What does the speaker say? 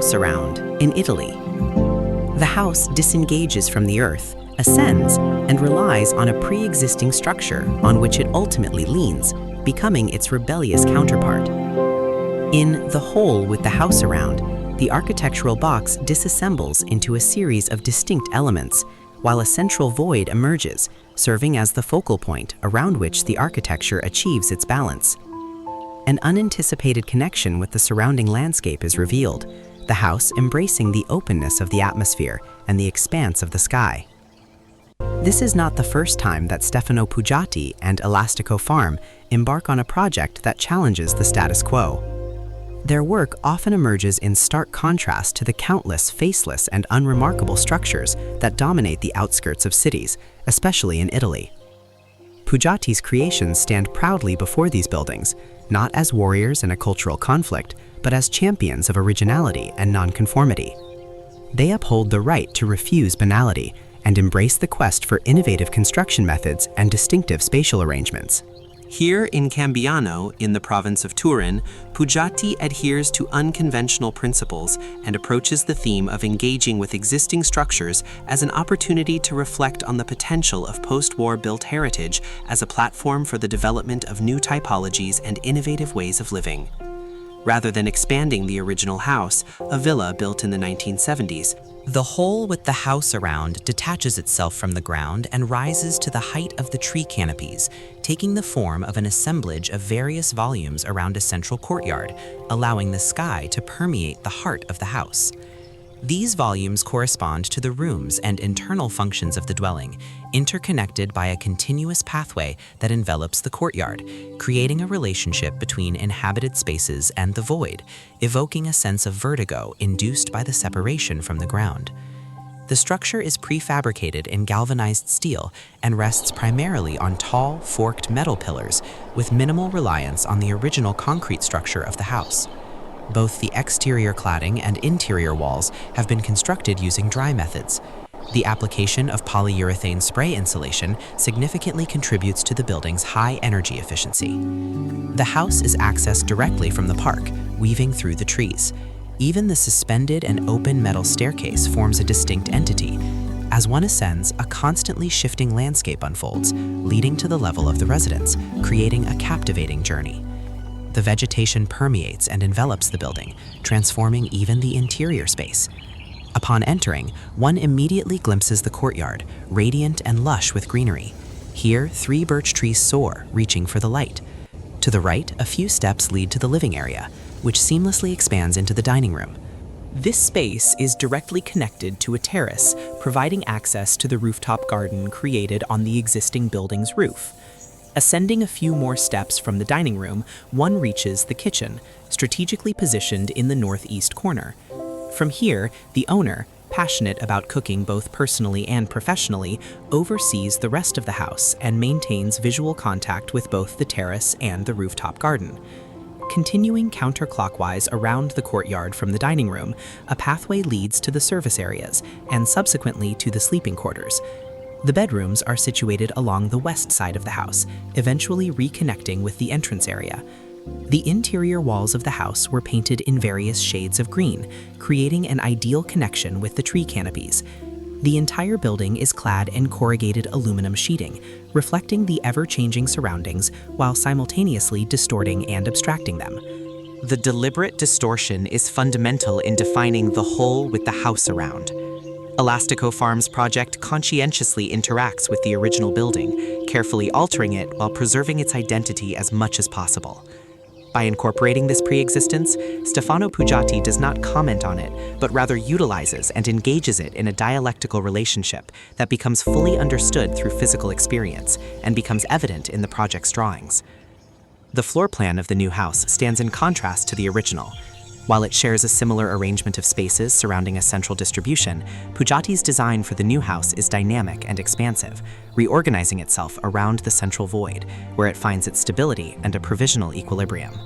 house around in Italy. The house disengages from the earth, ascends, and relies on a pre-existing structure on which it ultimately leans, becoming its rebellious counterpart. In The Hole with the House Around, the architectural box disassembles into a series of distinct elements, while a central void emerges, serving as the focal point around which the architecture achieves its balance. An unanticipated connection with the surrounding landscape is revealed, the house embracing the openness of the atmosphere and the expanse of the sky. This is not the first time that Stefano Pujatti and ELASTICOFarm embark on a project that challenges the status quo. Their work often emerges in stark contrast to the countless faceless and unremarkable structures that dominate the outskirts of cities, especially in Italy. Pujatti's creations stand proudly before these buildings, not as warriors in a cultural conflict, but as champions of originality and nonconformity. They uphold the right to refuse banality and embrace the quest for innovative construction methods and distinctive spatial arrangements. Here in Cambiano, in the province of Turin, Pujatti adheres to unconventional principles and approaches the theme of engaging with existing structures as an opportunity to reflect on the potential of post-war built heritage as a platform for the development of new typologies and innovative ways of living. Rather than expanding the original house, a villa built in the 1970s, The Hole with the House Around detaches itself from the ground and rises to the height of the tree canopies, taking the form of an assemblage of various volumes around a central courtyard, allowing the sky to permeate the heart of the house. These volumes correspond to the rooms and internal functions of the dwelling, interconnected by a continuous pathway that envelops the courtyard, creating a relationship between inhabited spaces and the void, evoking a sense of vertigo induced by the separation from the ground. The structure is prefabricated in galvanized steel and rests primarily on tall, forked metal pillars, with minimal reliance on the original concrete structure of the house. Both the exterior cladding and interior walls have been constructed using dry methods. The application of polyurethane spray insulation significantly contributes to the building's high energy efficiency. The house is accessed directly from the park, weaving through the trees. Even the suspended and open metal staircase forms a distinct entity. As one ascends, a constantly shifting landscape unfolds, leading to the level of the residence, creating a captivating journey. The vegetation permeates and envelops the building, transforming even the interior space. Upon entering, one immediately glimpses the courtyard, radiant and lush with greenery. Here, 3 birch trees soar, reaching for the light. To the right, a few steps lead to the living area, which seamlessly expands into the dining room. This space is directly connected to a terrace, providing access to the rooftop garden created on the existing building's roof. Ascending a few more steps from the dining room, one reaches the kitchen, strategically positioned in the northeast corner. From here, the owner, passionate about cooking both personally and professionally, oversees the rest of the house and maintains visual contact with both the terrace and the rooftop garden. Continuing counterclockwise around the courtyard from the dining room, a pathway leads to the service areas and subsequently to the sleeping quarters. The bedrooms are situated along the west side of the house, eventually reconnecting with the entrance area. The interior walls of the house were painted in various shades of green, creating an ideal connection with the tree canopies. The entire building is clad in corrugated aluminum sheeting, reflecting the ever-changing surroundings while simultaneously distorting and abstracting them. The deliberate distortion is fundamental in defining the whole with the house around. ELASTICOFarm's project conscientiously interacts with the original building, carefully altering it while preserving its identity as much as possible. By incorporating this pre-existence, Stefano Pujatti does not comment on it, but rather utilizes and engages it in a dialectical relationship that becomes fully understood through physical experience and becomes evident in the project's drawings. The floor plan of the new house stands in contrast to the original. While it shares a similar arrangement of spaces surrounding a central distribution, Pujatti's design for the new house is dynamic and expansive, reorganizing itself around the central void, where it finds its stability and a provisional equilibrium.